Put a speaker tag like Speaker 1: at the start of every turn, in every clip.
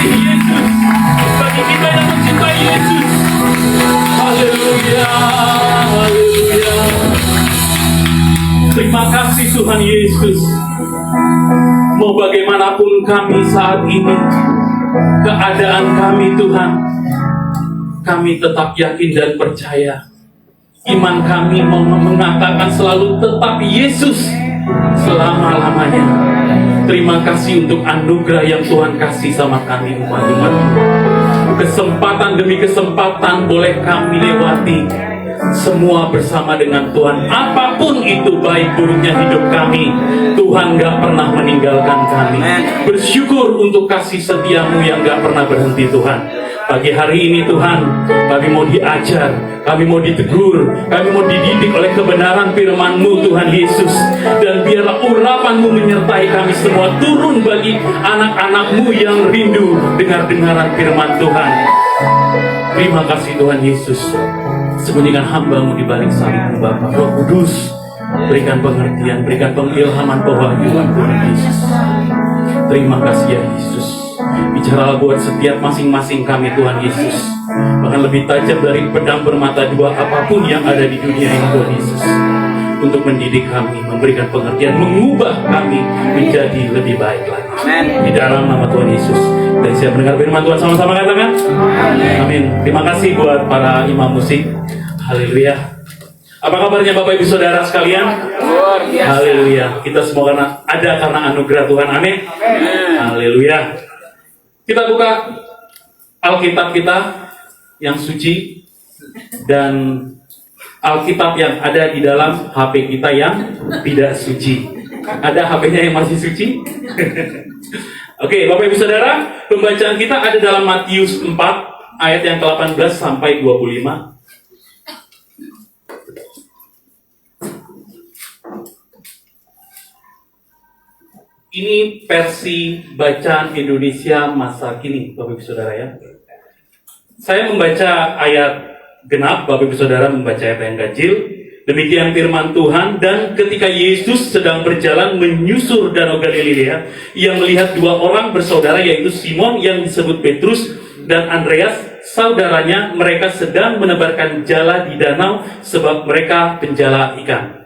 Speaker 1: mengasihi Yesus, bagi kita yang mencintai Yesus. Haleluya, haleluya. Terima kasih Tuhan Yesus. Mau bagaimanapun kami saat ini, keadaan kami Tuhan, kami tetap yakin dan percaya. Iman kami mengatakan selalu tetap Yesus selama-lamanya. Terima kasih untuk anugerah yang Tuhan kasih sama kami umat-umat. Kesempatan demi kesempatan boleh kami lewati semua bersama dengan Tuhan. Apapun itu baik buruknya hidup kami, Tuhan gak pernah meninggalkan kami. Bersyukur untuk kasih setiamu yang gak pernah berhenti Tuhan. Pagi hari ini Tuhan, kami mau diajar, kami mau ditegur, kami mau dididik oleh kebenaran firman-Mu Tuhan Yesus. Dan biarlah urapan-Mu menyertai kami semua, turun bagi anak-anak-Mu yang rindu dengar-dengaran firman Tuhan. Terima kasih Tuhan Yesus. Sembunyikan hamba-Mu di balik salib-Mu Bapa. Roh Kudus, berikan pengertian, berikan pengilhaman pewahyuan Tuhan Yesus. Terima kasih ya Yesus. Bicaralah buat setiap masing-masing kami Tuhan Yesus. Bahkan lebih tajam dari pedang bermata dua apapun yang ada di dunia ini Tuhan Yesus. Untuk mendidik kami, memberikan pengertian, mengubah kami menjadi lebih baik lagi. Di dalam nama Tuhan Yesus. Dan siap mendengar firman Tuhan, sama-sama katakan amin. Terima kasih buat para imam musik. Haleluya. Apa kabarnya Bapak Ibu Saudara sekalian? Haleluya. Kita semua karena anugerah Tuhan. Amin. Haleluya. Kita buka Alkitab kita yang suci dan Alkitab yang ada di dalam HP kita yang tidak suci. Ada HP-nya yang masih suci? Oke, Bapak Ibu Saudara, pembacaan kita ada dalam Matius 4 ayat yang ke-18 sampai 25. Ini versi bacaan Indonesia masa kini, Bapak Ibu Saudara ya. Saya membaca ayat genap, Bapak Ibu Saudara membaca ayat yang ganjil. Demikian firman Tuhan. Dan ketika Yesus sedang berjalan menyusur Danau Galilea, ia melihat dua orang bersaudara, yaitu Simon yang disebut Petrus dan Andreas, saudaranya. Mereka sedang menebarkan jala di danau sebab mereka penjala ikan.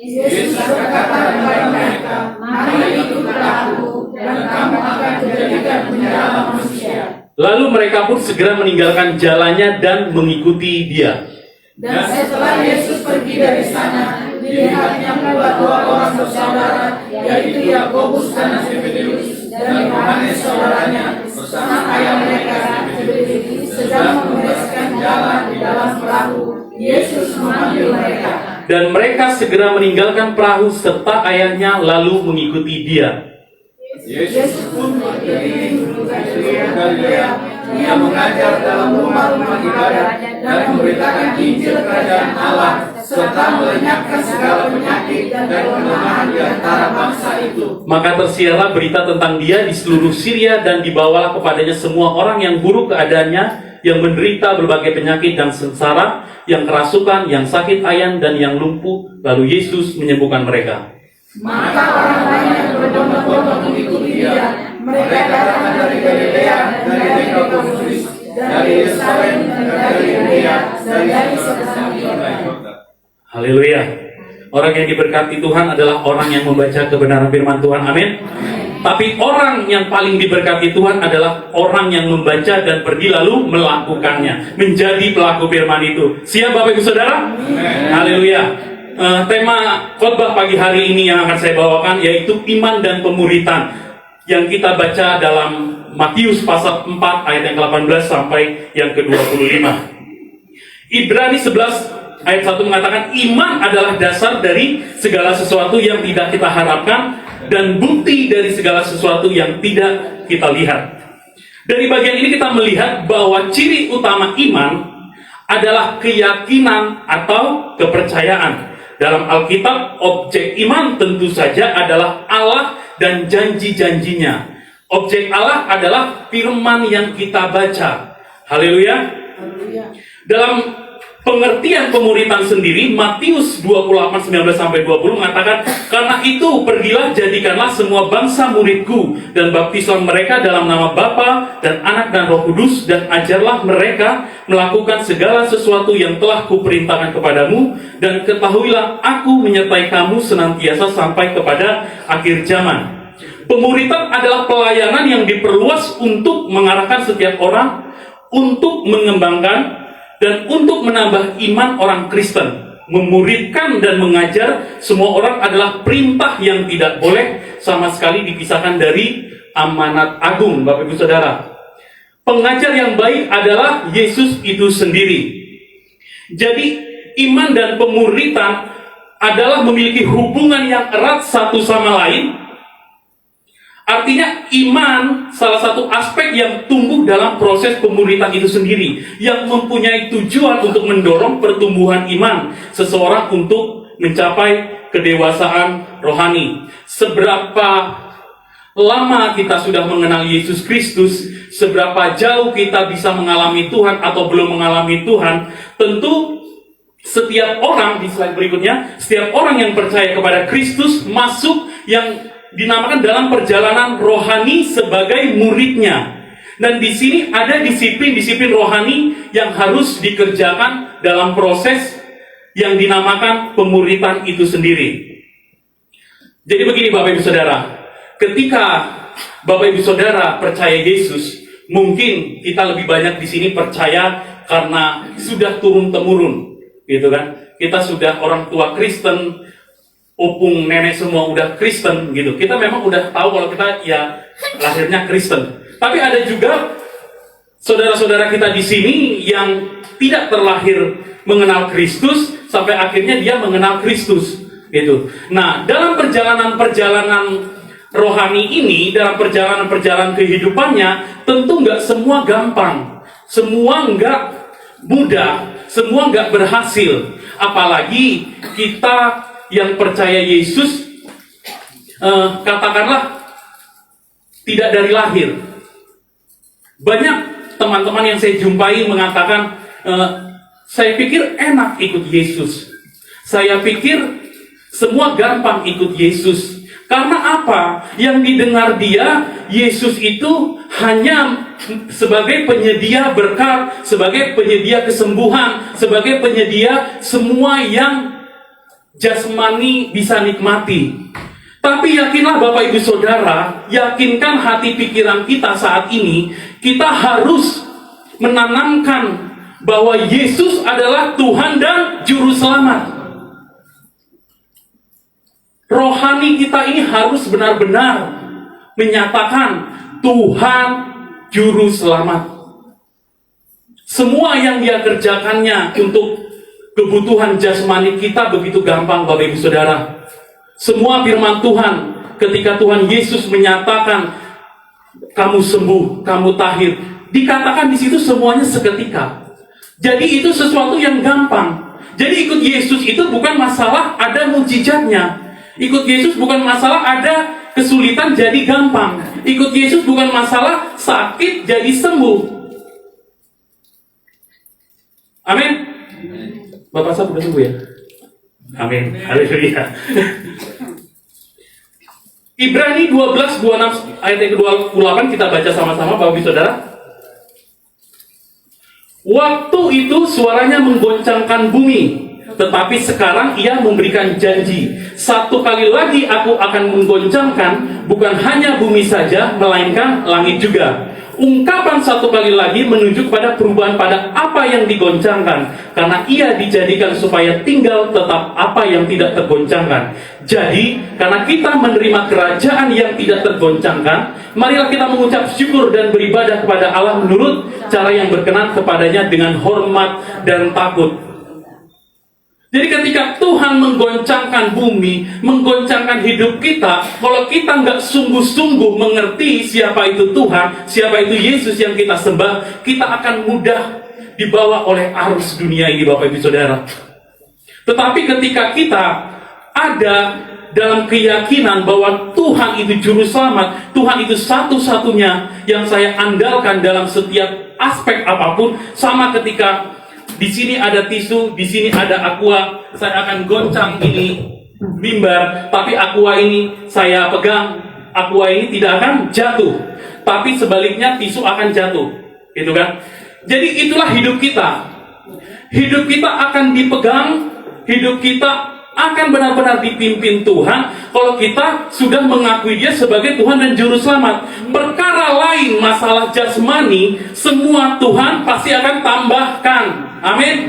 Speaker 2: Yesus berkata kepada mereka, "Mari ikutlah aku, dan kamu akan kujadikan penjala manusia."
Speaker 1: Lalu mereka pun segera meninggalkan jalannya dan mengikuti Dia.
Speaker 2: Dan setelah Yesus pergi dari sana, dilihatnya pula dua orang bersaudara, yaitu Yakobus dan Zebedeus, dan Yohanes saudaranya, bersama ayah mereka Zebedeus, sedang membereskan jalan di dalam perahu. Yesus memanggil mereka.
Speaker 1: Dan mereka segera meninggalkan perahu serta ayahnya lalu mengikuti Dia.
Speaker 2: Yesus pun berkeliling Galilea. Dia mengajar dalam rumah-rumah ibadat dan memberitakan Injil Kerajaan Allah, serta melenyapkan segala penyakit dan kelemahan di antara bangsa itu.
Speaker 1: Maka tersiarlah berita tentang Dia di seluruh Syria, dan dibawalah kepadanya semua orang yang buruk keadaannya, yang menderita berbagai penyakit dan sengsara, yang kerasukan, yang sakit ayan, dan yang lumpuh. Lalu Yesus menyembuhkan mereka.
Speaker 2: Maka orang lain yang berbondong-bondong mengikuti Dia. Mereka datang dari Galilea, dari Decapolis, dari Yerusalem, dari Yudea, dan dari sekitar.
Speaker 1: Haleluya. Orang yang diberkati Tuhan adalah orang yang membaca kebenaran firman Tuhan. Amin. Tapi orang yang paling diberkati Tuhan adalah orang yang membaca dan pergi lalu melakukannya, menjadi pelaku firman itu. Siap Bapak Ibu Saudara? Haleluya. Tema khotbah pagi hari ini yang akan saya bawakan yaitu iman dan pemuritan, yang kita baca dalam Matius pasal 4 ayat yang ke-18 sampai yang ke-25. Ibrani 11 ayat 1 mengatakan iman adalah dasar dari segala sesuatu yang tidak kita harapkan dan bukti dari segala sesuatu yang tidak kita lihat. Dari bagian ini kita melihat bahwa ciri utama iman adalah keyakinan atau kepercayaan. Dalam Alkitab, objek iman tentu saja adalah Allah dan janji-janjinya. Objek Allah adalah firman yang kita baca. Haleluya. Dalam pengertian pemuritan sendiri, Matius 28:19-20 mengatakan, karena itu pergilah jadikanlah semua bangsa muridku dan baptislah mereka dalam nama Bapa dan Anak dan Roh Kudus, dan ajarlah mereka melakukan segala sesuatu yang telah kuperintahkan kepadamu, dan ketahuilah aku menyertai kamu senantiasa sampai kepada akhir zaman. Pemuritan adalah pelayanan yang diperluas untuk mengarahkan setiap orang, untuk mengembangkan dan untuk menambah iman orang Kristen. Memuridkan dan mengajar semua orang adalah perintah yang tidak boleh sama sekali dipisahkan dari amanat agung, Bapak Ibu Saudara. Pengajar yang baik adalah Yesus itu sendiri. Jadi iman dan pemuritan adalah memiliki hubungan yang erat satu sama lain. Artinya iman salah satu aspek yang tumbuh dalam proses pemuritan itu sendiri, yang mempunyai tujuan untuk mendorong pertumbuhan iman seseorang untuk mencapai kedewasaan rohani. Seberapa lama kita sudah mengenal Yesus Kristus, seberapa jauh kita bisa mengalami Tuhan atau belum mengalami Tuhan, tentu setiap orang, di slide berikutnya, setiap orang yang percaya kepada Kristus masuk yang dinamakan dalam perjalanan rohani sebagai muridnya. Dan di sini ada disiplin-disiplin rohani yang harus dikerjakan dalam proses yang dinamakan pemuritan itu sendiri. Jadi begini Bapak Ibu Saudara, ketika Bapak Ibu Saudara percaya Yesus, mungkin kita lebih banyak di sini percaya karena sudah turun-temurun, gitu kan? Kita sudah orang tua Kristen, opung nenek semua udah Kristen gitu. Kita memang udah tahu kalau kita ya lahirnya Kristen. Tapi ada juga saudara-saudara kita di sini yang tidak terlahir mengenal Kristus sampai akhirnya dia mengenal Kristus gitu. Nah, dalam perjalanan rohani ini, dalam perjalanan kehidupannya, tentu nggak semua gampang, semua nggak mudah, semua nggak berhasil. Apalagi kita yang percaya Yesus, katakanlah tidak dari lahir. Banyak teman-teman yang saya jumpai mengatakan, saya pikir enak ikut Yesus. Saya pikir semua gampang ikut Yesus. Karena apa? Yang didengar dia, Yesus itu hanya sebagai penyedia berkat, sebagai penyedia kesembuhan, sebagai penyedia semua yang jasmani bisa nikmati. Tapi yakinlah Bapak Ibu Saudara, yakinkan hati pikiran kita saat ini, kita harus menanamkan bahwa Yesus adalah Tuhan dan Juru Selamat. Rohani kita ini harus benar-benar menyatakan Tuhan Juru Selamat. Semua yang dia kerjakannya untuk kebutuhan jasmani kita begitu gampang Bapak Ibu Saudara. Semua firman Tuhan ketika Tuhan Yesus menyatakan kamu sembuh, kamu tahir, dikatakan di situ semuanya seketika. Jadi itu sesuatu yang gampang. Jadi ikut Yesus itu bukan masalah ada mujizatnya. Ikut Yesus bukan masalah ada kesulitan jadi gampang. Ikut Yesus bukan masalah sakit jadi sembuh. Amin. Bapak saya sudah sembuh ya? Amin. Haleluya. Ibrani 12:26 ayat yang ke-28 kita baca sama-sama Bapak Ibu Saudara. Waktu itu suaranya menggoncangkan bumi, tetapi sekarang ia memberikan janji. Satu kali lagi aku akan menggoncangkan bukan hanya bumi saja, melainkan langit juga. Ungkapan satu kali lagi menunjuk pada perubahan pada apa yang digoncangkan, karena ia dijadikan supaya tinggal tetap apa yang tidak tergoncangkan. Jadi, karena kita menerima kerajaan yang tidak tergoncangkan, marilah kita mengucap syukur dan beribadah kepada Allah menurut cara yang berkenan kepadanya dengan hormat dan takut. Jadi ketika Tuhan menggoncangkan bumi, menggoncangkan hidup kita, kalau kita nggak sungguh-sungguh mengerti siapa itu Tuhan, siapa itu Yesus yang kita sembah, kita akan mudah dibawa oleh arus dunia ini Bapak Ibu Saudara. Tetapi ketika kita ada dalam keyakinan bahwa Tuhan itu Juru Selamat, Tuhan itu satu-satunya yang saya andalkan dalam setiap aspek apapun, sama ketika Di sini ada tisu, di sini ada aqua. Saya akan goncang ini mimbar, tapi aqua ini saya pegang. Aqua ini tidak akan jatuh, tapi sebaliknya tisu akan jatuh, gitu kan? Jadi itulah hidup kita. Hidup kita akan dipegang, hidup kita akan benar-benar dipimpin Tuhan kalau kita sudah mengakui Dia sebagai Tuhan dan Juru Selamat. Perkara lain, masalah jasmani, semua Tuhan pasti akan tambahkan. Amin.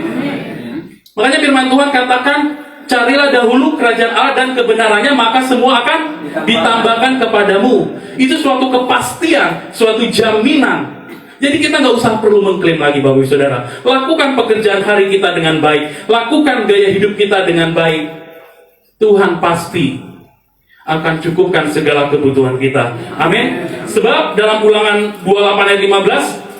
Speaker 1: Makanya firman Tuhan katakan, carilah dahulu kerajaan Allah dan kebenarannya, maka semua akan ditambahkan kepadamu. Itu suatu kepastian, suatu jaminan. Jadi kita nggak usah perlu mengklaim lagi, Bapak Ibu Saudara. Lakukan pekerjaan hari kita dengan baik. Lakukan gaya hidup kita dengan baik. Tuhan pasti akan cukupkan segala kebutuhan kita. Amin. Sebab dalam Ulangan 28 ayat 15,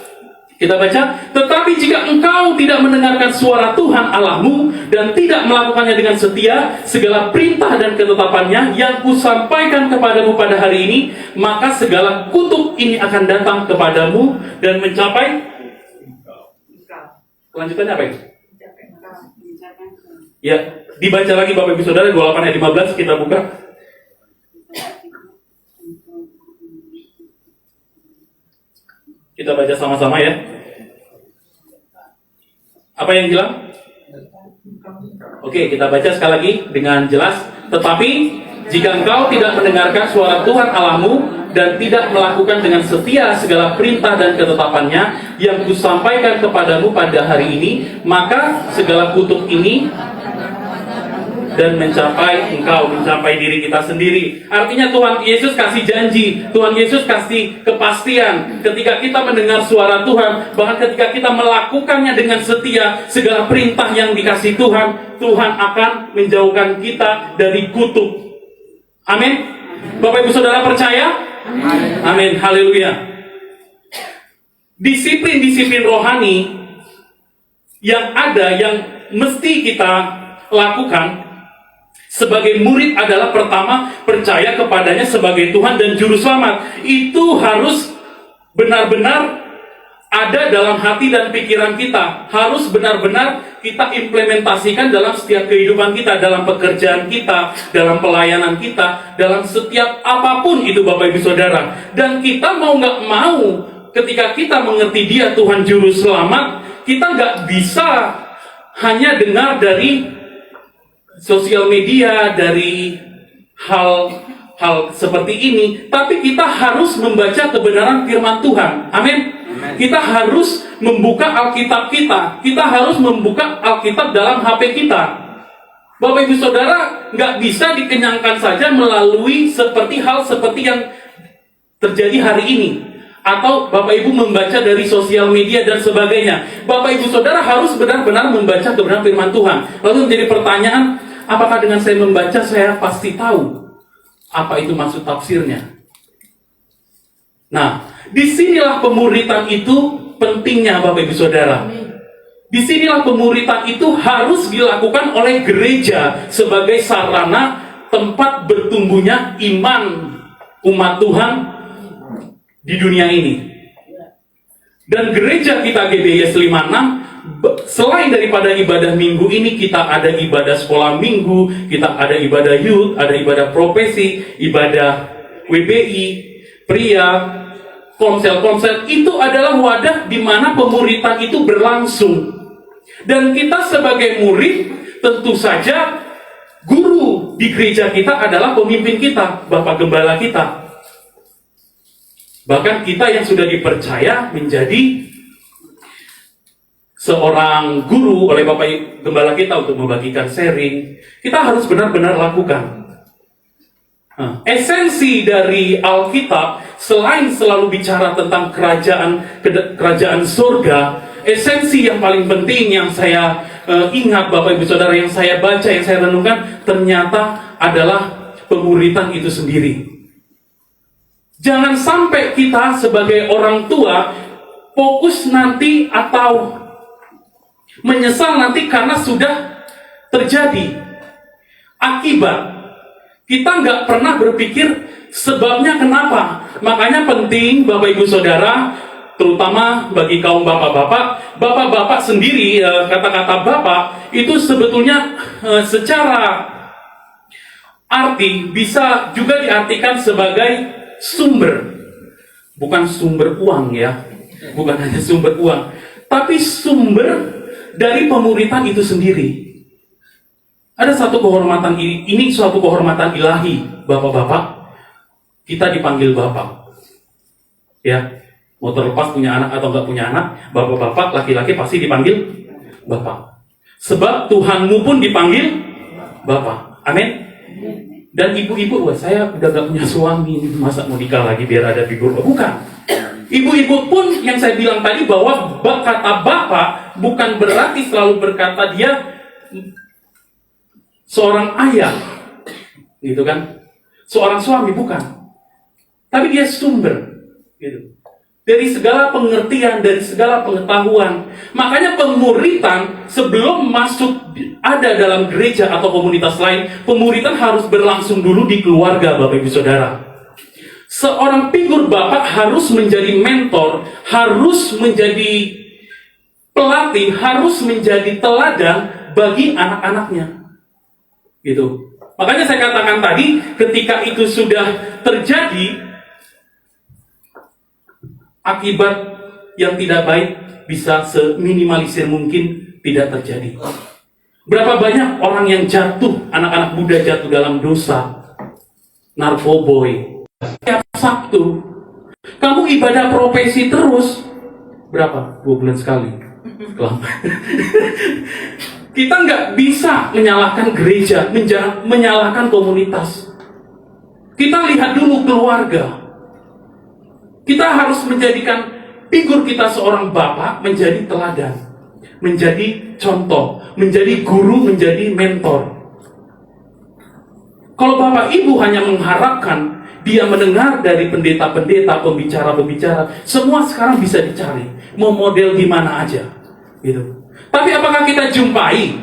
Speaker 1: kita baca, tetapi jika engkau tidak mendengarkan suara Tuhan Allahmu dan tidak melakukannya dengan setia, segala perintah dan ketetapannya yang kusampaikan kepadamu pada hari ini, maka segala kutuk ini akan datang kepadamu dan mencapai. Kelanjutannya apa itu? Ya, dibaca lagi Bapak Ibu Saudara, 28 ayat 15, kita buka. Kita baca sama-sama ya. Apa yang hilang? Oke, kita baca sekali lagi dengan jelas. Tetapi jika engkau tidak mendengarkan suara Tuhan Allahmu dan tidak melakukan dengan setia segala perintah dan ketetapannya yang kusampaikan kepadamu pada hari ini, maka segala kutuk ini dan mencapai diri kita sendiri. Artinya Tuhan Yesus kasih janji, Tuhan Yesus kasih kepastian. Ketika kita mendengar suara Tuhan, bahkan ketika kita melakukannya dengan setia, segala perintah yang dikasih Tuhan, Tuhan akan menjauhkan kita dari kutuk. Amin. Bapak Ibu Saudara percaya? Amin. Haleluya. Disiplin-disiplin rohani yang ada, yang mesti kita lakukan sebagai murid adalah, pertama, percaya kepadanya sebagai Tuhan dan Juru Selamat. Itu harus benar-benar ada dalam hati dan pikiran kita. Harus benar-benar kita implementasikan dalam setiap kehidupan kita, dalam pekerjaan kita, dalam pelayanan kita, dalam setiap apapun itu Bapak Ibu Saudara. Dan kita mau nggak mau, ketika kita mengerti Dia Tuhan Juru Selamat, kita nggak bisa hanya dengar dari sosial media, dari hal seperti ini, tapi kita harus membaca kebenaran firman Tuhan. Amin. Kita harus membuka Alkitab kita. Kita harus membuka Alkitab dalam HP kita. Bapak Ibu Saudara, nggak bisa dikenyangkan saja melalui hal seperti yang terjadi hari ini, atau Bapak Ibu membaca dari sosial media dan sebagainya. Bapak Ibu Saudara harus benar-benar membaca kebenaran firman Tuhan. Lalu menjadi pertanyaan, apakah dengan saya membaca saya pasti tahu apa itu maksud tafsirnya? Nah, disinilah pemuritan itu pentingnya Bapak Ibu Saudara. Disinilah pemuritan itu harus dilakukan oleh gereja sebagai sarana tempat bertumbuhnya iman umat Tuhan di dunia ini. Dan gereja kita GBIS 56, selain daripada ibadah minggu ini, kita ada ibadah sekolah minggu, kita ada ibadah youth, ada ibadah profesi, ibadah WBI, pria, konsel-konsel. Itu adalah wadah di mana pemuritan itu berlangsung. Dan kita sebagai murid, tentu saja guru di gereja kita adalah pemimpin kita, Bapak Gembala kita. Bahkan kita yang sudah dipercaya menjadi seorang guru oleh Bapak Gembala kita untuk membagikan sharing, kita harus benar-benar lakukan. Esensi dari Alkitab, selain selalu bicara tentang kerajaan surga, esensi yang paling penting yang saya ingat Bapak Ibu Saudara, yang saya baca, yang saya renungkan, ternyata adalah pemuritan itu sendiri. Jangan sampai kita sebagai orang tua fokus nanti atau menyesal nanti karena sudah terjadi akibat. Kita nggak pernah berpikir sebabnya kenapa. Makanya penting Bapak Ibu Saudara, terutama bagi kaum bapak-bapak sendiri, kata-kata bapak itu sebetulnya secara arti bisa juga diartikan sebagai sumber, bukan sumber uang ya, bukan hanya sumber uang, tapi sumber dari pemuritan itu sendiri. Ada satu kehormatan ini suatu kehormatan ilahi, bapak-bapak, kita dipanggil bapak, ya. Mau terlepas punya anak atau nggak punya anak, bapak-bapak, laki-laki pasti dipanggil bapak. Sebab Tuhanmu pun dipanggil bapak. Amin. Dan ibu-ibu, wah saya udah gak punya suami, masa mau nikah lagi biar ada figur? Bukan. Ibu-ibu pun yang saya bilang tadi bahwa kata bapak bukan berarti selalu berkata dia seorang ayah, gitu kan? Seorang suami, bukan. Tapi dia sumber, gitu. Dari segala pengertian, dari segala pengetahuan. Makanya pemuritan sebelum masuk ada dalam gereja atau komunitas lain, pemuritan harus berlangsung dulu di keluarga, Bapak Ibu Saudara. Seorang figur bapak harus menjadi mentor, harus menjadi pelatih, harus menjadi teladan bagi anak-anaknya. Gitu. Makanya saya katakan tadi, ketika itu sudah terjadi, akibat yang tidak baik bisa seminimalisir mungkin tidak terjadi. Berapa banyak orang yang jatuh, anak-anak muda jatuh dalam dosa, narkoboy. Setiap Sabtu, kamu ibadah profesi terus, berapa? 2 bulan sekali. Kita nggak bisa menyalahkan gereja, menyalahkan komunitas. Kita lihat dulu keluarga. Kita harus menjadikan figur kita seorang bapak menjadi teladan, menjadi contoh, menjadi guru, menjadi mentor. Kalau bapak ibu hanya mengharapkan dia mendengar dari pendeta-pendeta, pembicara-pembicara, semua sekarang bisa dicari, mau model gimana aja, gitu. Tapi apakah kita jumpai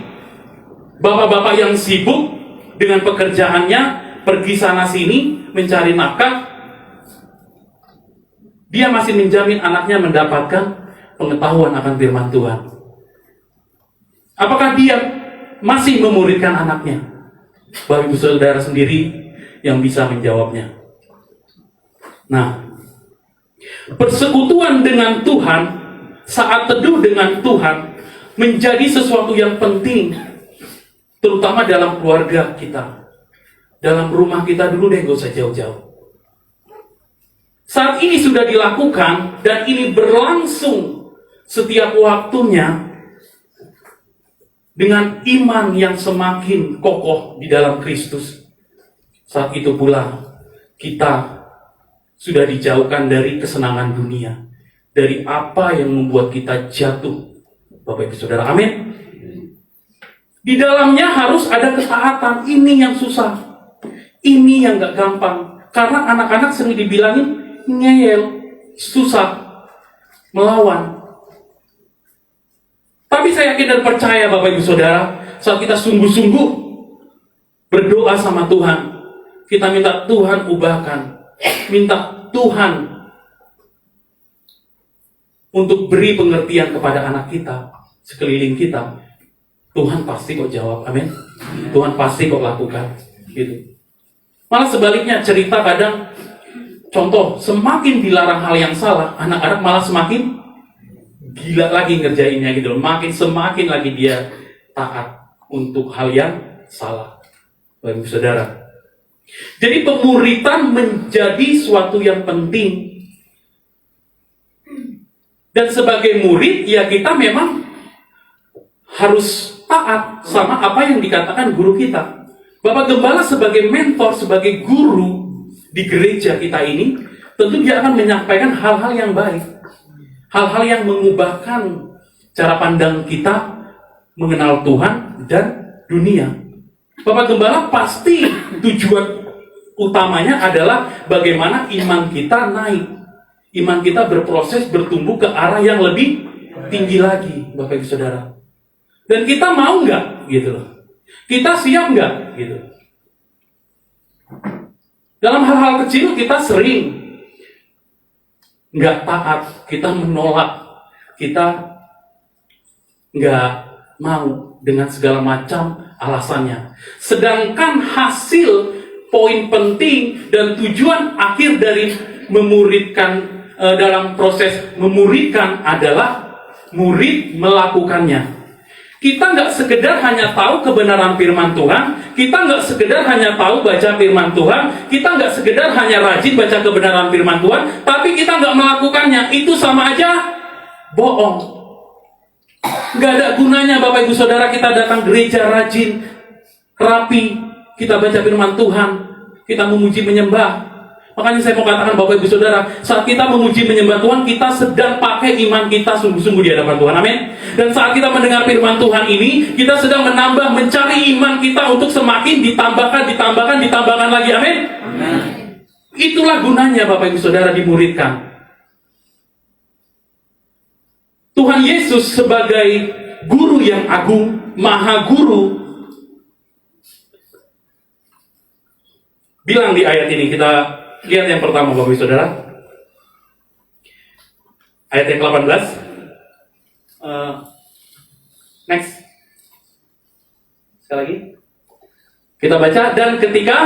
Speaker 1: bapak-bapak yang sibuk dengan pekerjaannya, pergi sana sini mencari nafkah? Dia masih menjamin anaknya mendapatkan pengetahuan akan firman Tuhan. Apakah dia masih memuridkan anaknya? Bapak Ibu Saudara sendiri yang bisa menjawabnya. Nah, persekutuan dengan Tuhan, saat teduh dengan Tuhan, menjadi sesuatu yang penting, terutama dalam keluarga kita. Dalam rumah kita dulu deh, gak usah jauh-jauh. Saat ini sudah dilakukan dan ini berlangsung setiap waktunya dengan iman yang semakin kokoh di dalam Kristus. Saat itu pula kita sudah dijauhkan dari kesenangan dunia, dari apa yang membuat kita jatuh. Bapak Ibu Saudara, amin. Di dalamnya harus ada ketaatan. Ini yang susah, ini yang gak gampang. Karena anak-anak sering dibilangin ngeyel, susah melawan. Tapi saya yakin dan percaya Bapak Ibu Saudara, saat kita sungguh-sungguh berdoa sama Tuhan, kita minta Tuhan ubahkan, minta Tuhan untuk beri pengertian kepada anak kita, sekeliling kita, Tuhan pasti kok jawab, amin. Tuhan pasti kok lakukan, gitu. Malah sebaliknya, cerita kadang contoh, semakin dilarang hal yang salah, anak-anak malah semakin gila lagi ngerjainnya gitu loh. Semakin lagi dia taat untuk hal yang salah. Bapak Ibu Saudara. Jadi pemuritan menjadi suatu yang penting. Dan sebagai murid, ya kita memang harus taat sama apa yang dikatakan guru kita. Bapak Gembala sebagai mentor, sebagai guru di gereja kita ini, tentu dia akan menyampaikan hal-hal yang baik, hal-hal yang mengubahkan cara pandang kita mengenal Tuhan dan dunia. Bapak Gembala pasti tujuan utamanya adalah bagaimana iman kita naik, iman kita berproses bertumbuh ke arah yang lebih tinggi lagi, Bapak Ibu Saudara. Dan kita mau nggak, gitu loh? Kita siap nggak, gitu? Dalam hal-hal kecil kita sering nggak taat, kita menolak, kita nggak mau dengan segala macam alasannya. Sedangkan hasil, poin penting dan tujuan akhir dari memuridkan, dalam proses memuridkan adalah murid melakukannya. Kita nggak sekedar hanya tahu kebenaran firman Tuhan, kita nggak sekedar hanya tahu baca firman Tuhan, kita nggak sekedar hanya rajin baca kebenaran firman Tuhan, tapi kita nggak melakukannya. Itu sama aja bohong. Nggak ada gunanya Bapak Ibu Saudara kita datang gereja rajin, rapi, kita baca firman Tuhan, kita memuji menyembah. Makanya saya mau katakan Bapak Ibu Saudara, saat kita memuji menyembah Tuhan, kita sedang pakai iman kita sungguh-sungguh di hadapan Tuhan, amin. Dan saat kita mendengar firman Tuhan ini, kita sedang menambah, mencari iman kita untuk semakin ditambahkan lagi, amin. Itulah gunanya Bapak Ibu Saudara dimuridkan. Tuhan Yesus sebagai guru yang agung, maha guru, bilang di ayat ini, kita lihat yang pertama Bapak Ibu Saudara. Ayat yang ke-18. Next. Sekali lagi. Kita baca, dan ketika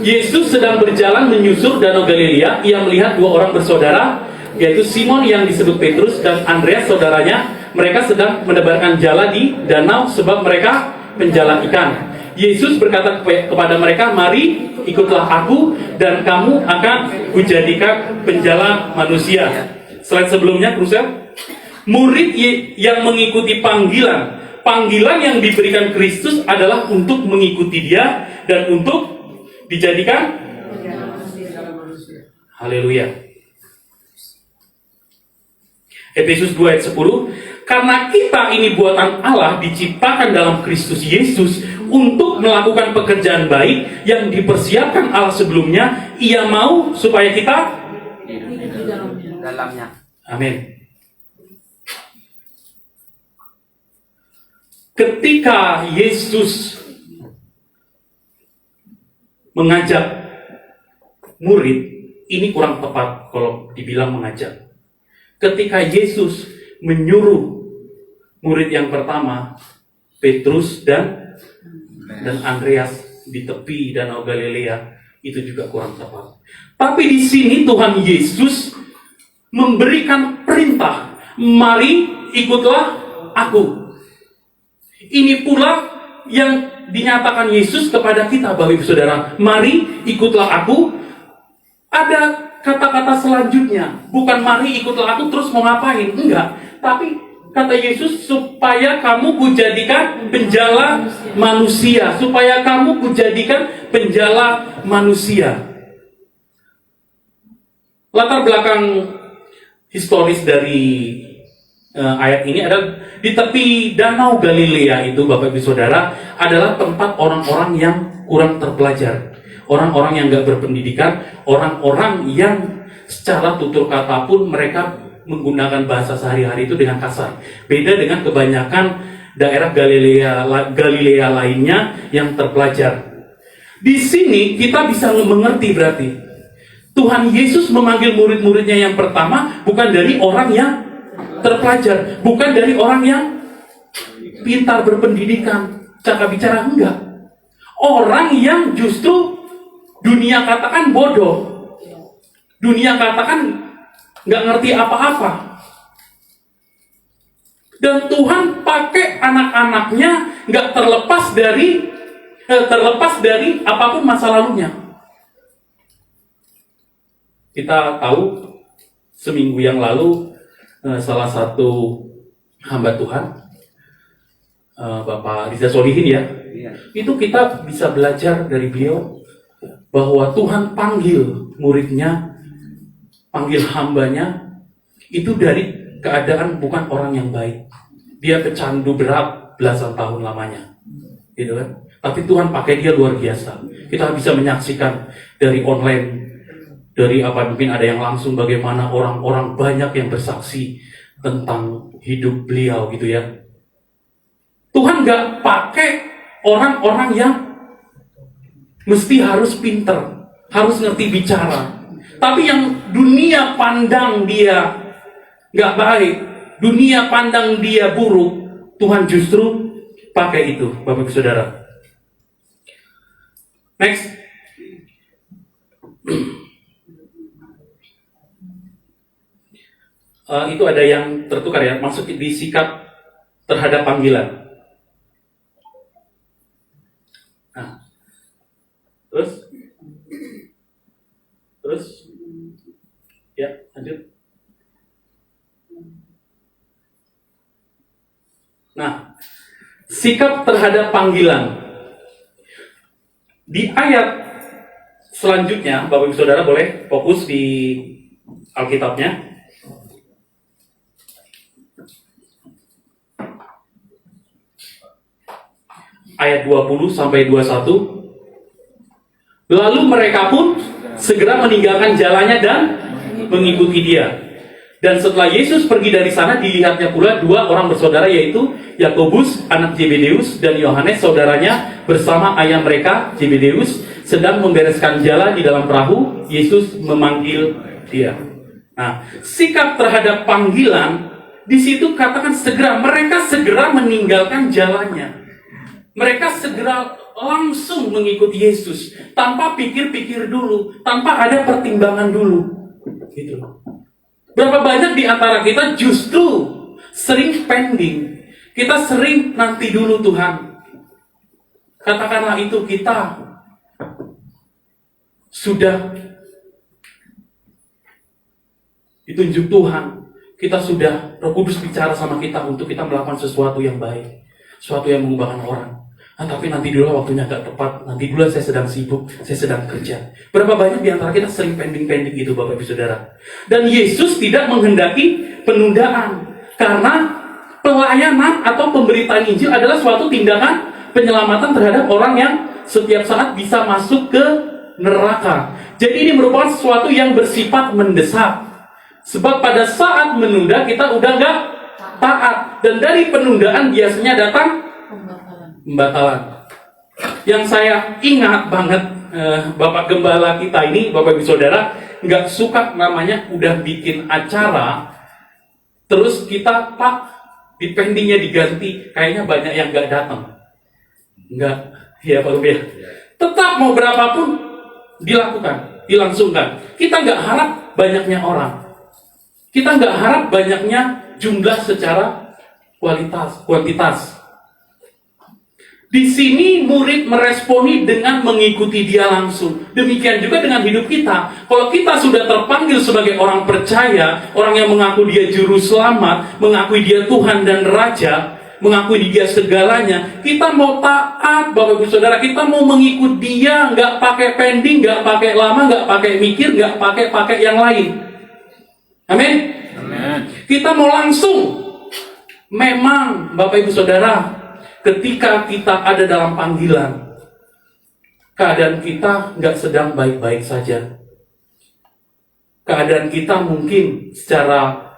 Speaker 1: Yesus sedang berjalan menyusur Danau Galilea, ia melihat dua orang bersaudara, yaitu Simon yang disebut Petrus dan Andreas saudaranya. Mereka sedang menebarkan jala di danau sebab mereka penjala ikan. Yesus berkata kepada mereka, mari ikutlah aku dan kamu akan kujadikan penjala manusia. Slide sebelumnya, Krusel. Murid yang mengikuti panggilan yang diberikan Kristus adalah untuk mengikuti Dia dan untuk dijadikan haleluya. Efesus 2 ayat 10, karena kita ini buatan Allah diciptakan dalam Kristus Yesus untuk melakukan pekerjaan baik yang dipersiapkan Allah sebelumnya. Ia mau supaya kita dalamnya. Amin. Ketika Yesus mengajak murid, ini kurang tepat kalau dibilang mengajak. Ketika Yesus menyuruh murid yang pertama, Petrus dan Andreas di tepi Danau Galilea, itu juga kurang tepat. Tapi di sini Tuhan Yesus memberikan perintah, mari ikutlah aku. Ini pula yang dinyatakan Yesus kepada kita, Bapak Ibu Saudara. Mari ikutlah aku. Ada kata-kata selanjutnya, bukan mari ikutlah aku terus mau ngapain, enggak. Tapi kata Yesus, supaya kamu kujadikan penjala manusia. Supaya kamu kujadikan penjala manusia. Latar belakang historis dari ayat ini adalah di tepi Danau Galilea itu, Bapak Ibu Saudara, adalah tempat orang-orang yang kurang terpelajar. Orang-orang yang gak berpendidikan, orang-orang yang secara tutur kata pun mereka menggunakan bahasa sehari-hari itu dengan kasar. Beda dengan kebanyakan daerah Galilea lainnya yang terpelajar. Di sini kita bisa mengerti berarti Tuhan Yesus memanggil murid-muridnya yang pertama bukan dari orang yang terpelajar, bukan dari orang yang pintar berpendidikan, cakap bicara, enggak. Orang yang justru dunia katakan bodoh, dunia katakan nggak ngerti apa-apa. Dan Tuhan pakai anak-anaknya nggak terlepas dari apapun masa lalunya. Kita tahu seminggu yang lalu salah satu hamba Tuhan, Bapak Riza Solihin ya, itu kita bisa belajar dari beliau bahwa Tuhan panggil muridnya, panggil hambanya, itu dari keadaan bukan orang yang baik. Dia pecandu berat belasan tahun lamanya, gitu kan? Tapi Tuhan pakai dia luar biasa. Kita bisa menyaksikan dari online, dari mungkin ada yang langsung bagaimana orang-orang banyak yang bersaksi tentang hidup beliau, gitu ya. Tuhan gak pakai orang-orang yang mesti harus pinter, harus ngerti bicara. Tapi yang dunia pandang dia nggak baik, dunia pandang dia buruk, Tuhan justru pakai itu, Bapak Ibu Saudara. Next. Itu ada yang tertukar ya, masuk di sikap terhadap panggilan. Nah, terus, ya lanjut. Nah, sikap terhadap panggilan. Di ayat selanjutnya, Bapak Ibu Saudara boleh fokus di Alkitabnya. Ayat 20 sampai 21. Lalu mereka pun segera meninggalkan jalannya dan mengikuti dia. Dan setelah Yesus pergi dari sana, dilihatnya pula dua orang bersaudara, yaitu Yakobus anak Zebedeus dan Yohanes saudaranya bersama ayah mereka Zebedeus sedang membereskan jala di dalam perahu. Yesus memanggil dia. Nah, sikap terhadap panggilan di situ katakan segera, mereka segera meninggalkan jalannya. Mereka segera langsung mengikuti Yesus tanpa pikir-pikir dulu, tanpa ada pertimbangan dulu. Gitu. Berapa banyak di antara kita justru sering pending. Kita sering nanti dulu Tuhan. Katakanlah itu kita sudah ditunjuk Tuhan. Kita sudah, Roh Kudus bicara sama kita untuk kita melakukan sesuatu yang baik, sesuatu yang mengubahkan orang. Nah, tapi nanti dulu waktunya gak tepat, nanti dulu saya sedang sibuk, saya sedang kerja. Berapa banyak di antara kita sering pending-pending gitu, Bapak Ibu Saudara. Dan Yesus tidak menghendaki penundaan, karena pelayanan atau pemberitaan Injil adalah suatu tindakan penyelamatan terhadap orang yang setiap saat bisa masuk ke neraka. Jadi ini merupakan sesuatu yang bersifat mendesak. Sebab pada saat menunda kita udah gak taat. Dan dari penundaan biasanya datang pembatalan. Yang saya ingat banget, Bapak Gembala kita ini, Bapak Ibu Saudara, nggak suka namanya udah bikin acara, terus kita, Pak, di pendingnya diganti, kayaknya banyak yang nggak datang. Nggak, ya Pak Rubia. Tetap mau berapapun dilakukan, dilangsungkan. Kita nggak harap banyaknya orang. Kita nggak harap banyaknya jumlah secara kuantitas. Di sini murid meresponi dengan mengikuti dia langsung. Demikian juga dengan hidup kita. Kalau kita sudah terpanggil sebagai orang percaya, orang yang mengaku dia juru selamat, mengakui dia Tuhan dan Raja, mengakui dia segalanya, kita mau taat, Bapak Ibu Saudara, kita mau mengikut dia, nggak pakai pending, nggak pakai lama, nggak pakai mikir, nggak pakai yang lain. Amin. Kita mau langsung. Memang, Bapak Ibu Saudara, ketika kita ada dalam panggilan, keadaan kita nggak sedang baik-baik saja. Keadaan kita mungkin secara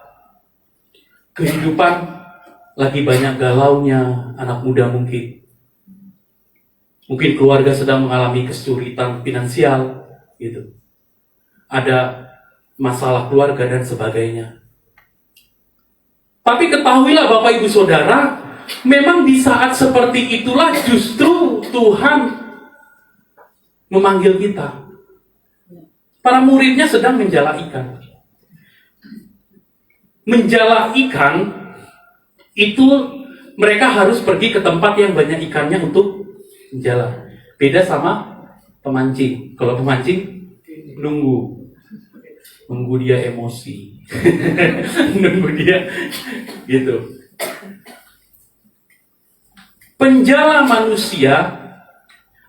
Speaker 1: kehidupan lagi banyak galaunya, anak muda mungkin. Mungkin keluarga sedang mengalami kesulitan finansial, gitu. Ada masalah keluarga dan sebagainya. Tapi ketahuilah Bapak Ibu Saudara, memang di saat seperti itulah justru Tuhan memanggil kita. Para muridnya sedang menjala ikan. Menjala ikan itu mereka harus pergi ke tempat yang banyak ikannya untuk menjala. Beda sama pemancing. Kalau pemancing nunggu dia emosi. Nunggu dia gitu. Penjala manusia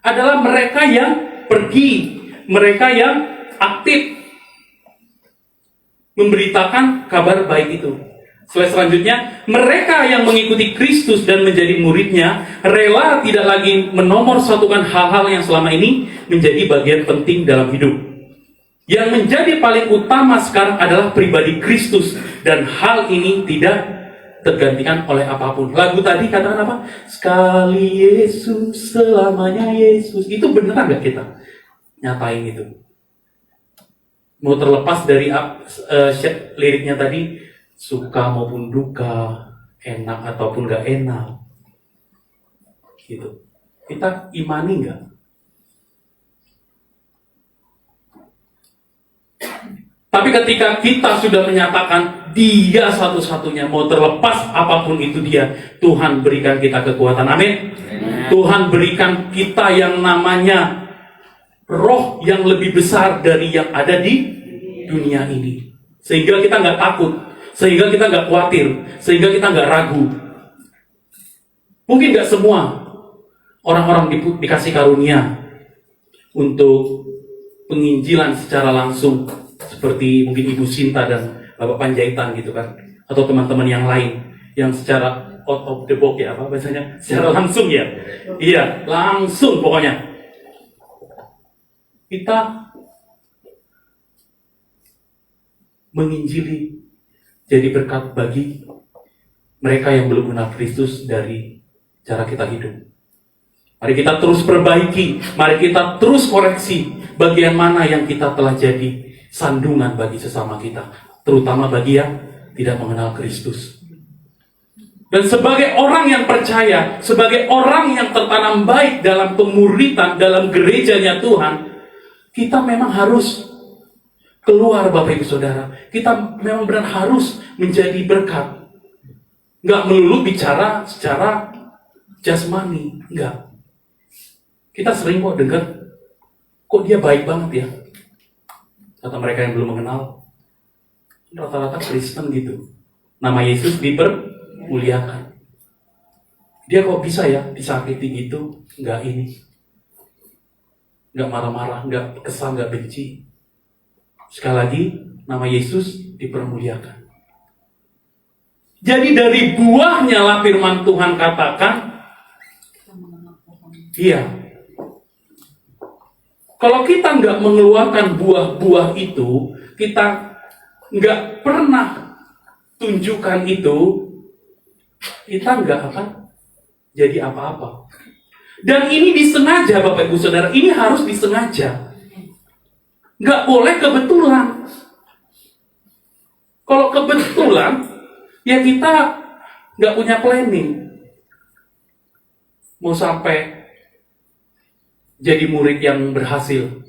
Speaker 1: adalah mereka yang pergi, mereka yang aktif memberitakan kabar baik itu. Selanjutnya, mereka yang mengikuti Kristus dan menjadi muridnya rela tidak lagi menomorsatukan hal-hal yang selama ini menjadi bagian penting dalam hidup. Yang menjadi paling utama sekarang adalah pribadi Kristus, dan hal ini tidak tergantikan oleh apapun. Lagu tadi katakan apa? Sekali Yesus, selamanya Yesus. Itu beneran gak kita nyatain itu? Mau terlepas dari liriknya tadi, suka maupun duka, enak ataupun gak enak, gitu. Kita imani nggak? Tapi ketika kita sudah menyatakan Dia satu-satunya, mau terlepas apapun itu Dia, Tuhan berikan kita kekuatan. Amin. Tuhan berikan kita yang namanya roh yang lebih besar dari yang ada di dunia ini, sehingga kita nggak takut, sehingga kita nggak khawatir, sehingga kita nggak ragu. Mungkin nggak semua orang-orang dikasih karunia untuk penginjilan secara langsung, seperti mungkin Ibu Sinta dan Bapak Panjaitan gitu kan, atau teman-teman yang lain yang secara out of the box ya, apa bahasanya, secara langsung ya, iya langsung pokoknya. Kita menginjili jadi berkat bagi mereka yang belum kenal Kristus dari cara kita hidup. Mari kita terus perbaiki, mari kita terus koreksi bagian mana yang kita telah jadi sandungan bagi sesama kita, terutama bagi yang tidak mengenal Kristus. Dan sebagai orang yang percaya, sebagai orang yang tertanam baik dalam pemuritan, dalam gerejanya Tuhan, kita memang harus keluar, Bapak Ibu Saudara. Kita memang benar harus menjadi berkat. Nggak melulu bicara secara jasmani, enggak. Kita sering kok dengar, kok dia baik banget ya, kata mereka yang belum mengenal. Rata-rata Kristen gitu, nama Yesus dipermuliakan. Dia kok bisa ya disakiti gitu, enggak ini, enggak marah-marah, enggak kesal, enggak benci. Sekali lagi, nama Yesus dipermuliakan. Jadi dari buahnya lah firman Tuhan katakan, iya. Kalau kita nggak mengeluarkan buah-buah itu, kita nggak pernah tunjukkan itu, kita nggak akan jadi apa-apa. Dan ini disengaja, Bapak Ibu Saudara, ini harus disengaja. Nggak boleh kebetulan. Kalau kebetulan, ya kita nggak punya planning. Mau sampai jadi murid yang berhasil,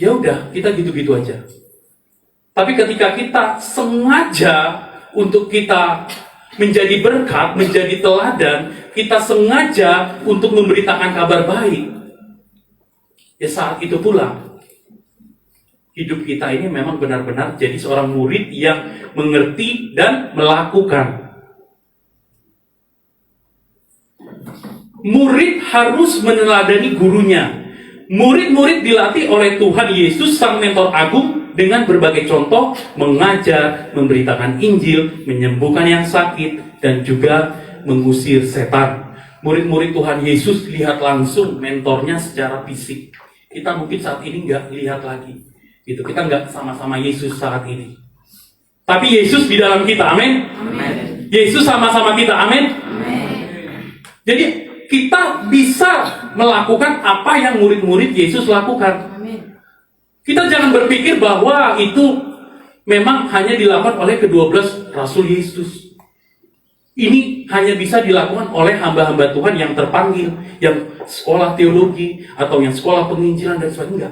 Speaker 1: ya udah kita gitu-gitu aja. Tapi ketika kita sengaja untuk kita menjadi berkat, menjadi teladan, kita sengaja untuk memberitakan kabar baik, ya saat itu pula hidup kita ini memang benar-benar jadi seorang murid yang mengerti dan melakukan. Murid harus meneladani gurunya. Murid-murid dilatih oleh Tuhan Yesus, Sang Mentor Agung, dengan berbagai contoh, mengajar, memberitakan Injil, menyembuhkan yang sakit, dan juga mengusir setan. Murid-murid Tuhan Yesus lihat langsung mentornya secara fisik. Kita mungkin saat ini nggak lihat lagi. Gitu. Kita nggak sama-sama Yesus saat ini. Tapi Yesus di dalam kita, amin? Amin. Yesus sama-sama kita, amin? Amin. Jadi, kita bisa melakukan apa yang murid-murid Yesus lakukan. Amin. Kita jangan berpikir bahwa itu memang hanya dilakukan oleh ke-12 Rasul Yesus. Ini hanya bisa dilakukan oleh hamba-hamba Tuhan yang terpanggil, yang sekolah teologi, atau yang sekolah penginjilan dan sebagainya.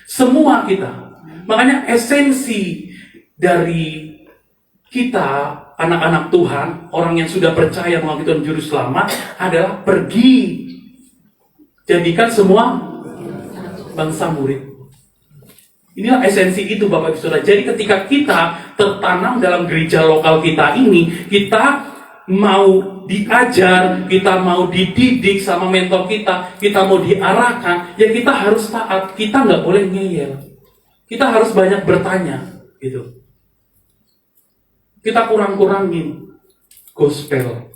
Speaker 1: Semua kita. Makanya esensi dari kita, anak-anak Tuhan, orang yang sudah percaya mengaku Tuhan Juru Selamat, adalah pergi. Jadikan semua bangsa murid. Inilah esensi itu, Bapak Ibu Saudara. Jadi ketika kita tertanam dalam gereja lokal kita ini, kita mau diajar, kita mau dididik sama mentor kita mau diarahkan, ya kita harus taat. Kita nggak boleh ngeyel. Kita harus banyak bertanya, gitu. Kita kurang-kurangin gospel.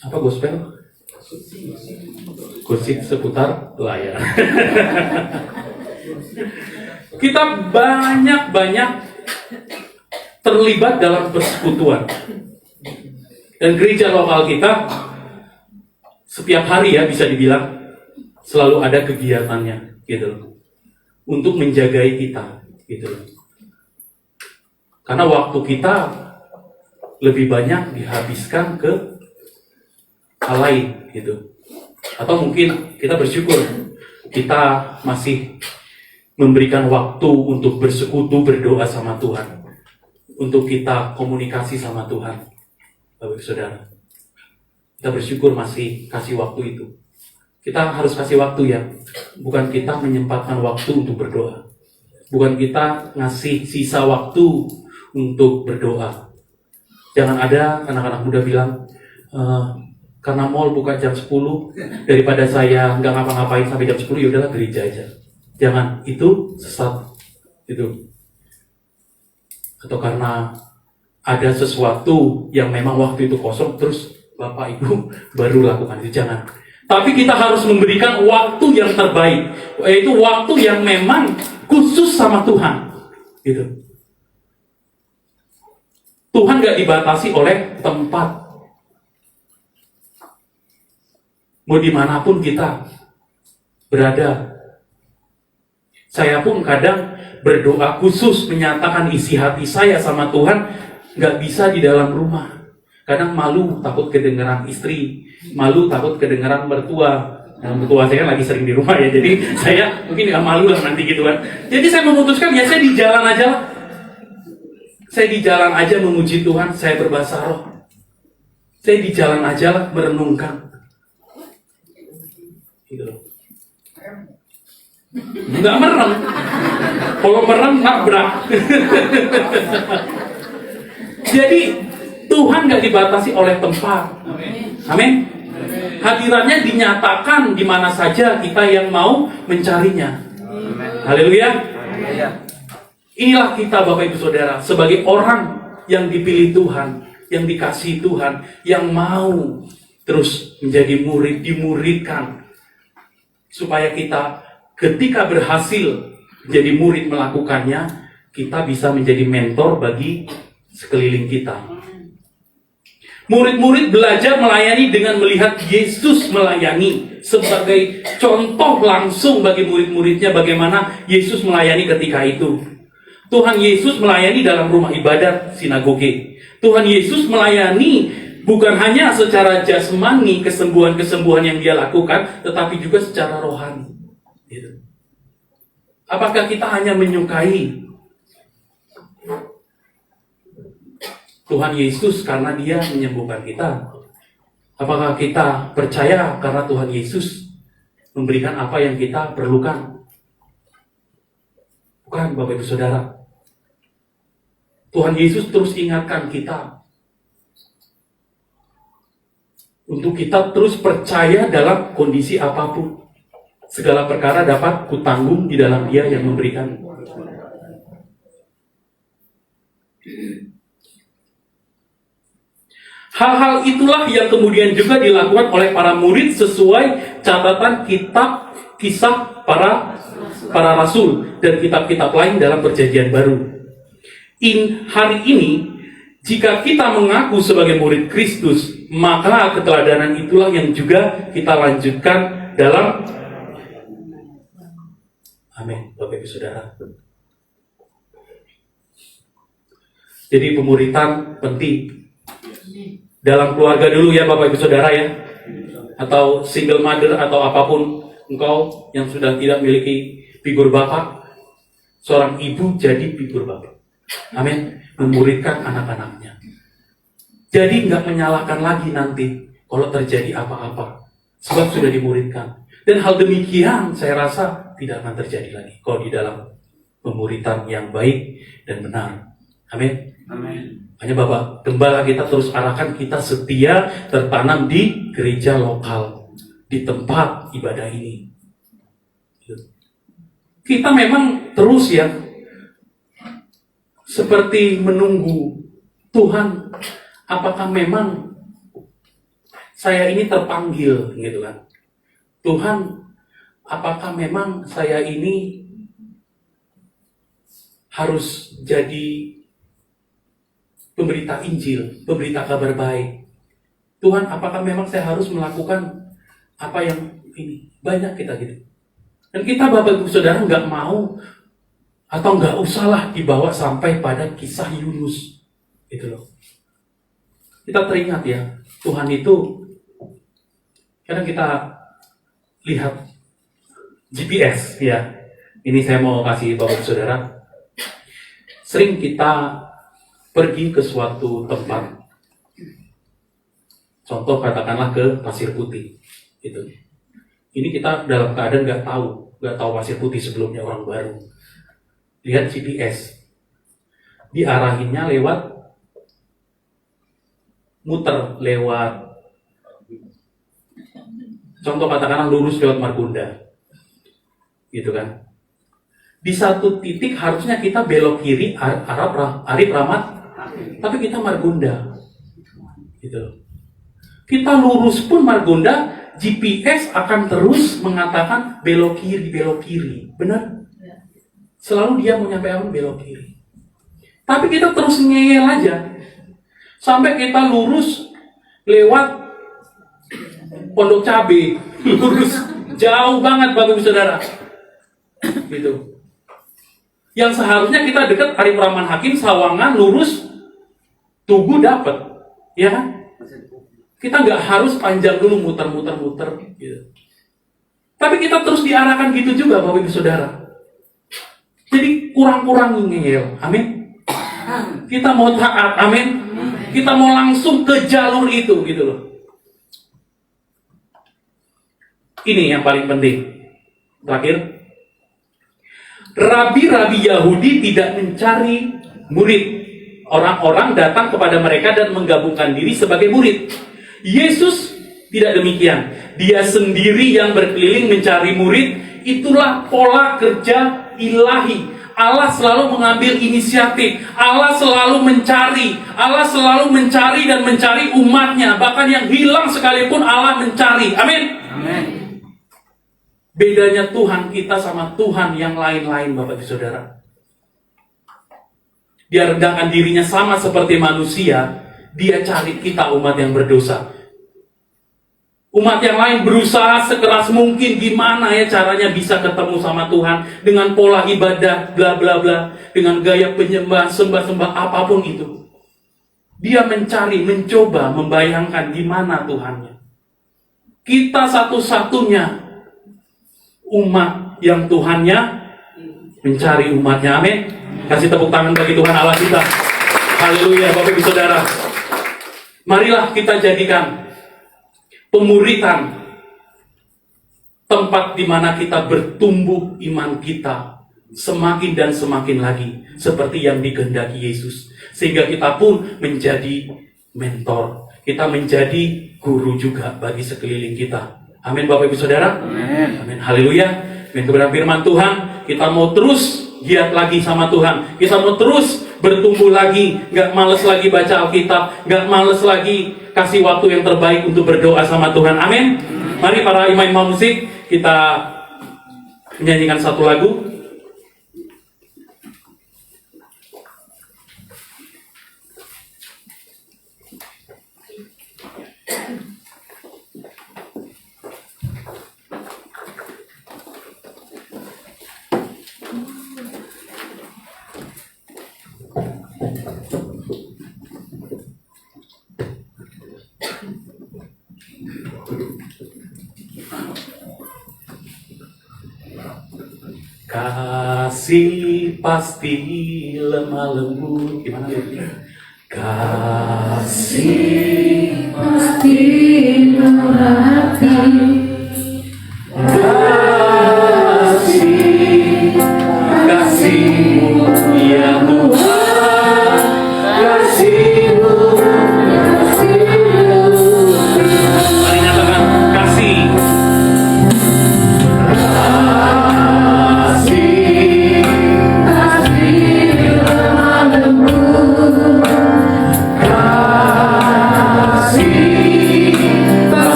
Speaker 1: Apa gospel? Gosip seputar layar. Kita banyak-banyak terlibat dalam persekutuan. Dan gereja lokal kita setiap hari ya bisa dibilang selalu ada kegiatannya, gitu. untuk menjagai kita, gitu. Karena waktu kita lebih banyak dihabiskan ke hal lain, gitu. Atau mungkin kita bersyukur kita masih memberikan waktu untuk bersekutu, berdoa sama Tuhan, untuk kita komunikasi sama Tuhan, Bapak Saudara. Kita bersyukur masih kasih waktu itu. Kita harus kasih waktu ya, bukan kita menyempatkan waktu untuk berdoa, bukan kita ngasih sisa waktu untuk berdoa. Jangan ada anak-anak muda bilang, karena mall buka jam 10, daripada saya nggak ngapa-ngapain sampai jam 10, ya udahlah gereja aja. Jangan, itu sesat. Itu. Atau karena ada sesuatu yang memang waktu itu kosong, terus Bapak Ibu baru lakukan itu. Jangan. Tapi kita harus memberikan waktu yang terbaik, yaitu waktu yang memang khusus sama Tuhan. Gitu. Tuhan gak dibatasi oleh tempat. Mau dimanapun kita berada. Saya pun kadang berdoa khusus menyatakan isi hati saya sama Tuhan, gak bisa di dalam rumah. Kadang malu, takut kedengaran istri, malu, takut kedengaran mertua. Nah, mertua saya kan lagi sering di rumah ya, jadi saya mungkin gak malu lah nanti gitu kan. Jadi saya memutuskan, ya saya di jalan aja lah. Saya di jalan aja memuji Tuhan, saya berbahasa roh. Saya di jalan aja lah merenungkan. Gitu loh. Nggak merem. Kalau merem nabrak. Jadi Tuhan nggak dibatasi oleh tempat. Amin. Hadirannya dinyatakan di mana saja kita yang mau mencarinya. Haleluya. Inilah kita Bapak Ibu Saudara, sebagai orang yang dipilih Tuhan, yang dikasihi Tuhan, yang mau terus menjadi murid, dimuridkan, supaya kita ketika berhasil menjadi murid melakukannya, kita bisa menjadi mentor bagi sekeliling kita. Murid-murid belajar melayani dengan melihat Yesus melayani, sebagai contoh langsung bagi murid-muridnya bagaimana Yesus melayani ketika itu. Tuhan Yesus melayani dalam rumah ibadat, sinagoge. Tuhan Yesus melayani bukan hanya secara jasmani, kesembuhan-kesembuhan yang dia lakukan, tetapi juga secara rohani. Gitu. Apakah kita hanya menyukai Tuhan Yesus karena dia menyembuhkan kita? Apakah kita percaya karena Tuhan Yesus memberikan apa yang kita perlukan? Bukan, Bapak Ibu Saudara. Tuhan Yesus terus ingatkan kita untuk kita terus percaya dalam kondisi apapun. Segala perkara dapat kutanggung di dalam Dia yang memberikan. Hal-hal itulah yang kemudian juga dilakukan oleh para murid sesuai catatan kitab kisah para rasul dan kitab-kitab lain dalam Perjanjian Baru. Hari ini, jika kita mengaku sebagai murid Kristus, maka keteladanan itulah yang juga kita lanjutkan dalam amin, Bapak Ibu Saudara. Jadi pemuritan penting. Dalam keluarga dulu ya Bapak Ibu Saudara ya. Atau single mother atau apapun engkau yang sudah tidak memiliki figur bapak, seorang ibu jadi figur bapak. Amin. Memuridkan anak-anaknya. Jadi nggak menyalahkan lagi nanti kalau terjadi apa-apa. Sebab sudah dimuridkan. Dan hal demikian saya rasa tidak akan terjadi lagi kalau di dalam pemuritan yang baik dan benar. Amin. Amin. Hanya Bapak Gembala kita terus arahkan kita setia tertanam di gereja lokal, di tempat ibadah ini. Kita memang terus ya seperti menunggu Tuhan, apakah memang saya ini terpanggil gitu kan? Tuhan, apakah memang saya ini harus jadi pemberita Injil, pemberita kabar baik? Tuhan, apakah memang saya harus melakukan apa yang ini? Banyak kita gitu. Dan kita Bapak Ibu Saudara nggak mau atau nggak usahlah dibawa sampai pada kisah Yunus. Gitu loh. Kita teringat ya, Tuhan itu, kadang kita lihat GPS ya. Ini saya mau kasih Bapak Ibu Saudara. Sering kita pergi ke suatu tempat. Contoh katakanlah ke Pasir Putih. Gitu. Ini kita dalam keadaan nggak tahu Pasir Putih sebelumnya, orang baru. Lihat GPS, diarahinnya lewat muter, lewat contoh katakanlah lurus lewat Margonda, gitu kan? Di satu titik harusnya kita belok kiri Arif Rahmat, tapi kita Margonda, gitu. Kita lurus pun Margonda, GPS akan terus mengatakan belok kiri, benar? Selalu dia mau nyampe belok kiri. Tapi kita terus ngeyel aja. Sampai kita lurus lewat Pondok Cabe. Lurus jauh banget Bapak Ibu Saudara. Gitu. Yang seharusnya kita dekat Arif Rahman Hakim, Sawangan, lurus, Tugu dapat. Ya kan? Kita nggak harus panjang dulu muter-muter gitu. Tapi kita terus diarahkan gitu juga Bapak Ibu Saudara. Jadi kurang-kurang ngeyel, amin. Kita mau taat, amin. Kita mau langsung ke jalur itu, gitu loh. Ini yang paling penting. Terakhir, rabi-rabi Yahudi tidak mencari murid. Orang-orang datang kepada mereka dan menggabungkan diri sebagai murid. Yesus tidak demikian. Dia sendiri yang berkeliling mencari murid. Itulah pola kerja ilahi. Allah selalu mengambil inisiatif. Allah selalu mencari. Allah selalu mencari dan mencari umatnya. Bahkan yang hilang sekalipun Allah mencari. Amin.
Speaker 2: Amin.
Speaker 1: Bedanya Tuhan kita sama Tuhan yang lain-lain Bapak Ibu Saudara. Dia rendahkan dirinya sama seperti manusia. Dia cari kita umat yang berdosa. Umat yang lain berusaha sekeras mungkin gimana ya caranya bisa ketemu sama Tuhan dengan pola ibadah bla bla bla, dengan gaya penyembah, sembah-sembah apapun itu. Dia mencari, mencoba membayangkan di mana Tuhannya. Kita satu-satunya umat yang Tuhannya mencari umatnya. Amin. Kasih tepuk tangan bagi Tuhan Allah kita. Haleluya Bapak Ibu Saudara. Marilah kita jadikan pemuritan tempat di mana kita bertumbuh iman kita semakin dan semakin lagi seperti yang dikehendaki Yesus, sehingga kita pun menjadi mentor, kita menjadi guru juga bagi sekeliling kita. Amin Bapak Ibu Saudara.
Speaker 2: Amin.
Speaker 1: Amin. Haleluya. Amin. Kebenaran firman Tuhan, kita mau terus giat lagi sama Tuhan. Kita mau terus bertumbuh lagi, nggak males lagi baca Alkitab, nggak males lagi kasih waktu yang terbaik untuk berdoa sama Tuhan. Amin. Mari para imam-imam musik, kita menyanyikan satu lagu. Kasih pasti lemah lembut. Gimana liriknya? Kasih
Speaker 2: Pasti murah hati.
Speaker 1: kasih-Kasih-Mu ya Tuhan, kasih-Mu. Mari nyatakan kasih.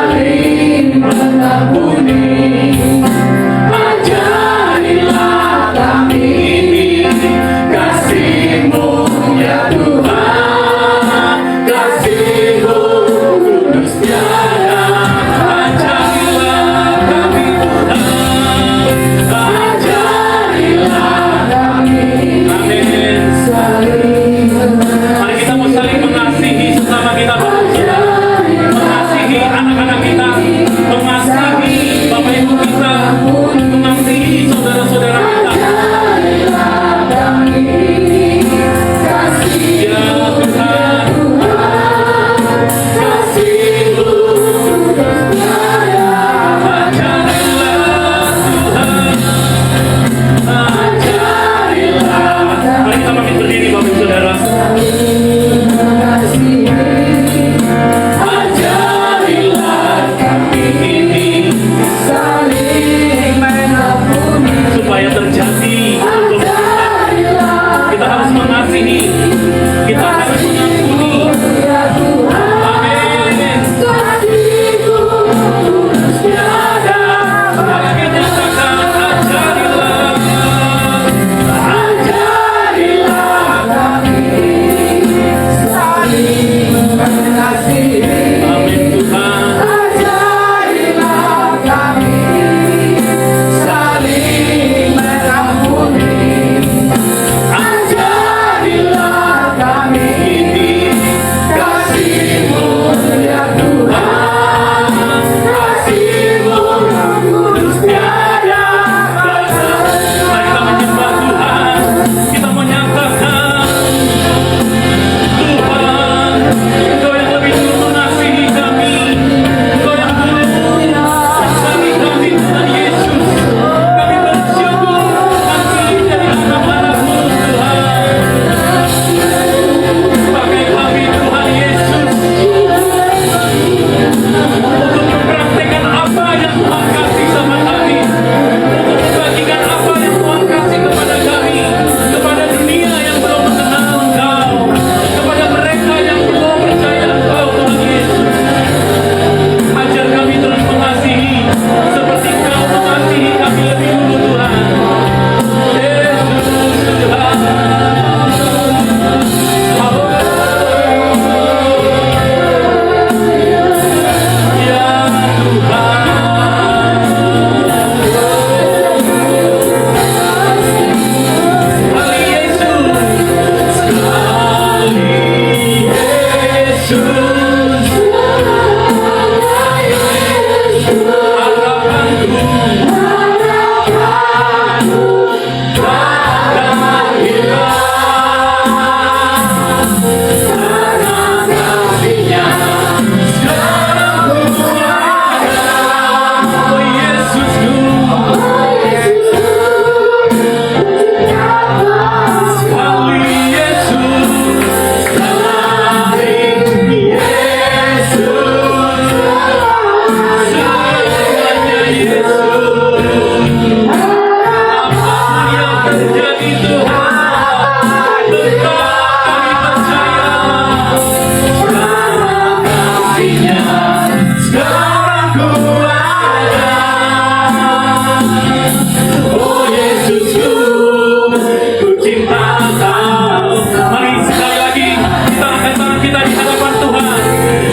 Speaker 2: saling mengampuni. Ajarilah kami kasih-Mu ya Tuhan, kasih-Mu kudus tiada. Ajarilah kami Tuhan, ajarilah kami.
Speaker 1: Amin.
Speaker 2: Saling
Speaker 1: Mari kita mau saling mengasihi sesama kita, Bapak. Mengasihi anak-anak kita, mengasihi Bapak Ibu kita, mengasihi saudara-saudara kita. Ya Tuhan, kasih-Mu ajarilah Tuhan, ajarilah. Mari kita pamit berdiri, Bapak Ibu Saudara. Ajarilah kami ini supaya terjadi untuk kita harus mengasihi, kita harus mengampuni. Amin. Tiada yang menyatakan ajarilah, ajarilah. Amin Tuhan. Ajarilah kami ini kasih-Mu ya Tuhan, kasih-Mu kudus tiada batas. Mari kita menyembah Tuhan, kita menyatakan Tuhan, Engkau yang lebih dulu mengasihi kami, Engkau yang dulu mencari kami, Tuhan Yesus. Kami bersyukur kami jadi anak-anak-Mu Tuhan. Pakai kami Tuhan Yesus untuk mempraktikkan apa yang Tuhan kasih sama kami, untuk membagikan apa yang Tuhan kasih kepada kami, kepada dunia yang belum mengenal Engkau, kepada mereka yang belum percaya Engkau Tuhan Yesus. Ajar kami terus mengasihi seperti Engkau mengasihi kami lebih dulu Tuhan. Yesus Tuhan. Ya Tuhan, sekali Yesus, sekali Yesus, harapanku takkan hilang karena kasih-Nya. Sekarang ku ada, oh Yesusku, sekali Yesus, sekali Yesus, selamanya Yesus. Apapun yang terjadi Tuhan, tetap kami percaya. Sekarang kasih-Nya, sekarang ku ada. Oh Yesusku, ku cinta Kau. Mari sekali lagi kita angkat tangan kita di hadapan Tuhan.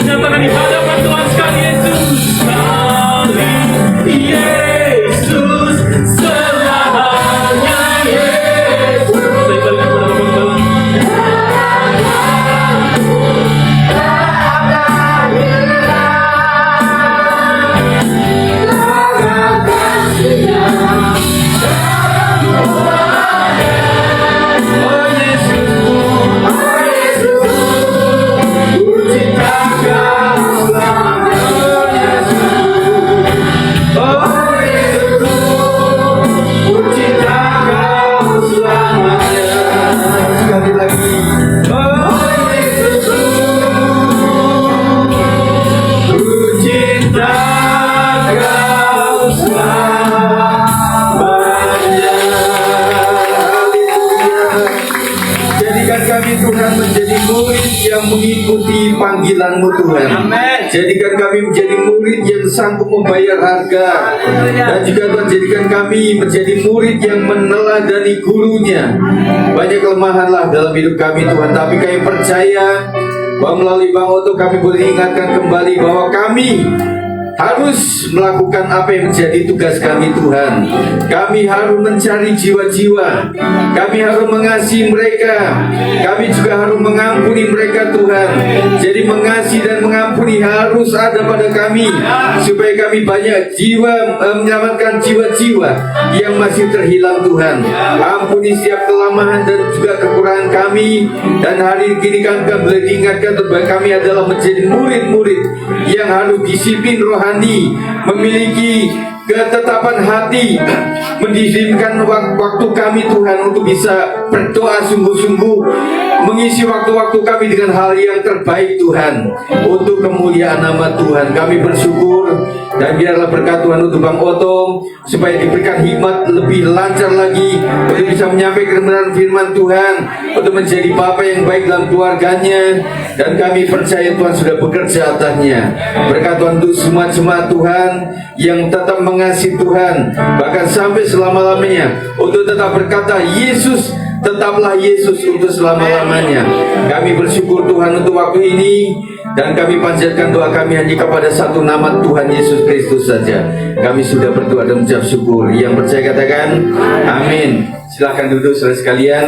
Speaker 1: Nyatakan di hadapan Tuhan sekali Yesus, sekali Yesus, selamanya Yesus. Saya berikan kepada Bapak Ibu. Oh Yesusku, ku cinta Kau selamanya. Oh Yesusku, ku cinta Kau selamanya. Sekali lagi. Oh Yesusku, ku cinta Kau selamanya.
Speaker 3: Jadikan kami Tuhan menjadi murid yang mengikuti panggilan-Mu Tuhan.
Speaker 2: Amin.
Speaker 3: Jadikan kami menjadi murid yang sanggup membayar harga. Dan juga Tuhan, jadikan kami menjadi murid yang meneladani gurunya. Banyak kelemahanlah dalam hidup kami Tuhan, tapi kami percaya bahwa melalui Bang Oto kami boleh ingatkan kembali bahwa kami harus melakukan apa yang menjadi tugas kami Tuhan. Kami harus mencari jiwa-jiwa, kami harus mengasihi mereka, kami juga harus mengampuni mereka Tuhan. Jadi mengasihi dan mengampuni harus ada pada kami, supaya kami banyak jiwa, menyelamatkan jiwa-jiwa yang masih terhilang Tuhan. Ampuni setiap kelemahan dan juga kekurangan kami. Dan hari ini kami boleh diingatkan bahwa kami adalah menjadi murid-murid yang harus disiplin rohani, memiliki ketetapan hati, mendisiplinkan waktu kami Tuhan untuk bisa berdoa sungguh-sungguh, mengisi waktu-waktu kami dengan hal yang terbaik Tuhan, untuk kemuliaan nama Tuhan. Kami bersyukur dan biarlah berkat Tuhan untuk Bang Oto, supaya diberikan hikmat lebih lancar lagi untuk bisa menyampaikan kebenaran firman Tuhan, untuk menjadi bapa yang baik dalam keluarganya. Dan kami percaya Tuhan sudah bekerja atasnya. Berkat Tuhan untuk semua jemaat Tuhan yang tetap mengasihi Tuhan, bahkan sampai selama-lamanya, untuk tetap berkata Yesus, tetaplah Yesus untuk selama-lamanya. Kami bersyukur Tuhan untuk waktu ini, dan kami panjatkan doa kami hanya kepada satu nama, Tuhan Yesus Kristus saja. Kami sudah berdoa dan mengucap syukur. Yang percaya katakan amin. Silakan duduk saudara sekalian.